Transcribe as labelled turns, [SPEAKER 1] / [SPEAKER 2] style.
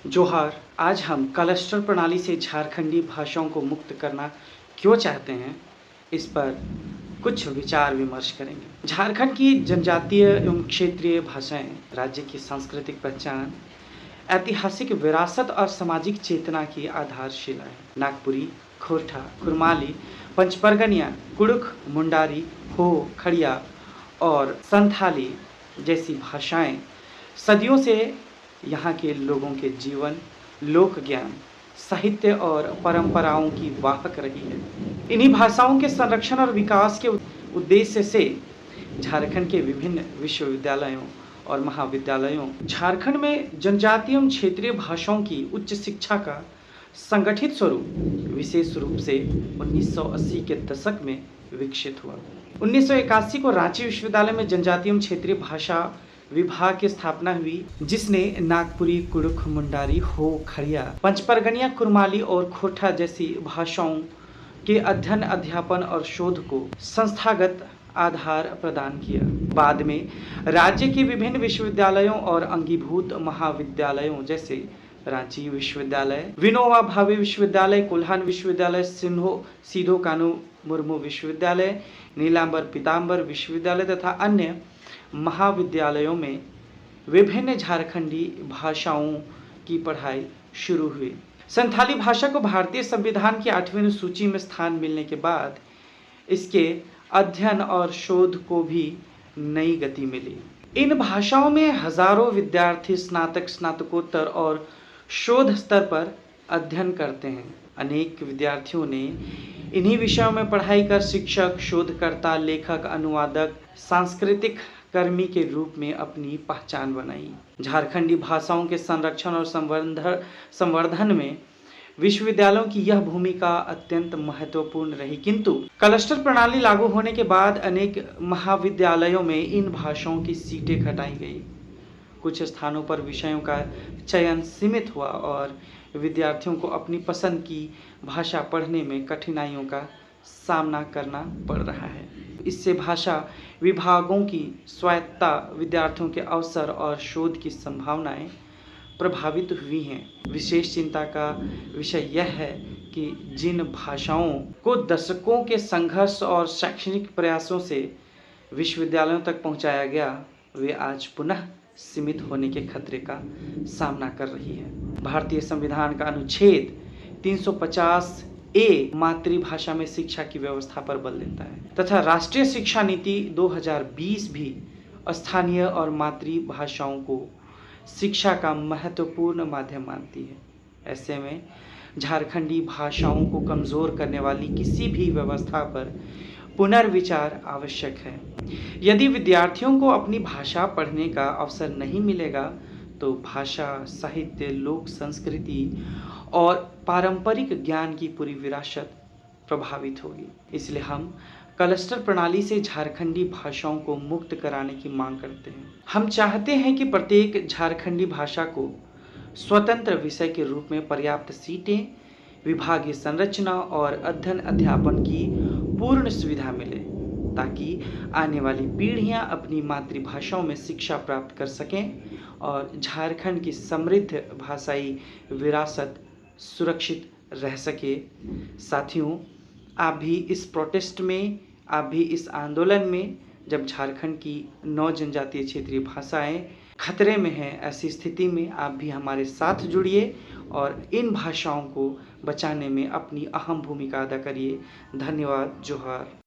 [SPEAKER 1] जोहार। आज हम क्लस्टर प्रणाली से झारखंडी भाषाओं को मुक्त करना क्यों चाहते हैं, इस पर कुछ विचार विमर्श करेंगे। झारखंड की जनजातीय एवं क्षेत्रीय भाषाएं राज्य की सांस्कृतिक पहचान, ऐतिहासिक विरासत और सामाजिक चेतना की आधारशिला है। नागपुरी, खोरठा, कुरमाली, पंचपरगनिया, कुड़ुख, मुंडारी, हो, खड़िया और संथाली जैसी भाषाएं सदियों से यहाँ के लोगों के जीवन, लोक ज्ञान, साहित्य और परंपराओं की वाहक रही है। इन्हीं भाषाओं के संरक्षण और विकास के उद्देश्य से झारखंड के विभिन्न विश्वविद्यालयों और महाविद्यालयों झारखंड में जनजातीय एवं क्षेत्रीय भाषाओं की उच्च शिक्षा का संगठित स्वरूप विशेष रूप से 1980 के दशक में विकसित हुआ। 1981 को रांची विश्वविद्यालय में जनजातीय एवं क्षेत्रीय भाषा विभाग की स्थापना हुई, जिसने नागपुरी, कुड़ुख, मुंडारी, हो, खड़िया, पंचपरगनिया, कुरमाली और खोरठा जैसी भाषाओं के अध्ययन, अध्यापन और शोध को संस्थागत आधार प्रदान किया। बाद में राज्य के विभिन्न विश्वविद्यालयों और अंगीभूत महाविद्यालयों जैसे रांची विश्वविद्यालय, विनोबा भावे विश्वविद्यालय, कोल्हान विश्वविद्यालय, सीधो कानू मुर्मू विश्वविद्यालय, नीलांबर पीताम्बर विश्वविद्यालय तथा अन्य महाविद्यालयों में विभिन्न झारखंडी भाषाओं की पढ़ाई शुरू हुई। संथाली भाषा को भारतीय संविधान की 8वीं अनुसूची में स्थान मिलने के बाद इसके अध्ययन और शोध को भी नई गति मिली। इन भाषाओं में हजारों विद्यार्थी स्नातक, स्नातकोत्तर और शोध स्तर पर अध्ययन करते हैं। अनेक विद्यार्थियों ने इन्हीं विषयों में पढ़ाई कर शिक्षक, शोधकर्ता, लेखक, अनुवादक, सांस्कृतिक कर्मी के रूप में अपनी पहचान बनाई। झारखंडी भाषाओं के संरक्षण और संवर्धन में विश्वविद्यालयों की यह भूमिका अत्यंत महत्वपूर्ण रही, किंतु क्लस्टर प्रणाली लागू होने के बाद अनेक महाविद्यालयों में इन भाषाओं की सीटें घटाई गई। कुछ स्थानों पर विषयों का चयन सीमित हुआ और विद्यार्थियों को अपनी पसंद की भाषा पढ़ने में कठिनाइयों का सामना करना पड़ रहा है। इससे भाषा विभागों की स्वायत्तता, विद्यार्थियों के अवसर और शोध की संभावनाएं प्रभावित हुई हैं। विशेष चिंता का विषय यह है कि जिन भाषाओं को दशकों के संघर्ष और शैक्षणिक प्रयासों से विश्वविद्यालयों तक पहुंचाया गया, वे आज पुनः सीमित होने के खतरे का सामना कर रही है। भारतीय संविधान का अनुच्छेद 350 ए मातृभाषा में शिक्षा की व्यवस्था पर बल देता है तथा राष्ट्रीय शिक्षा नीति 2020 भी स्थानीय और मातृभाषाओं को शिक्षा का महत्वपूर्ण माध्यम मानती है। ऐसे में झारखंडी भाषाओं को कमजोर करने वाली किसी भी व्यवस्था पर पुनर्विचार आवश्यक है। यदि विद्यार्थियों को अपनी भाषा पढ़ने का अवसर नहीं मिलेगा तो भाषा, साहित्य, लोक संस्कृति और पारंपरिक ज्ञान की पूरी विरासत प्रभावित होगी। इसलिए हम क्लस्टर प्रणाली से झारखंडी भाषाओं को मुक्त कराने की मांग करते हैं। हम चाहते हैं कि प्रत्येक झारखंडी भाषा को स्वतंत्र विषय के रूप में पर्याप्त सीटें, विभागीय संरचना और अध्ययन अध्यापन की पूर्ण सुविधा मिले, ताकि आने वाली पीढ़ियां अपनी मातृभाषाओं में शिक्षा प्राप्त कर सकें और झारखंड की समृद्ध भाषाई विरासत सुरक्षित रह सके। साथियों, आप भी इस प्रोटेस्ट में, आप भी इस आंदोलन में, जब झारखंड की 9 जनजातीय क्षेत्रीय भाषाएं खतरे में हैं, ऐसी स्थिति में आप भी हमारे साथ जुड़िए और इन भाषाओं को बचाने में अपनी अहम भूमिका अदा करिए। धन्यवाद। जोहार।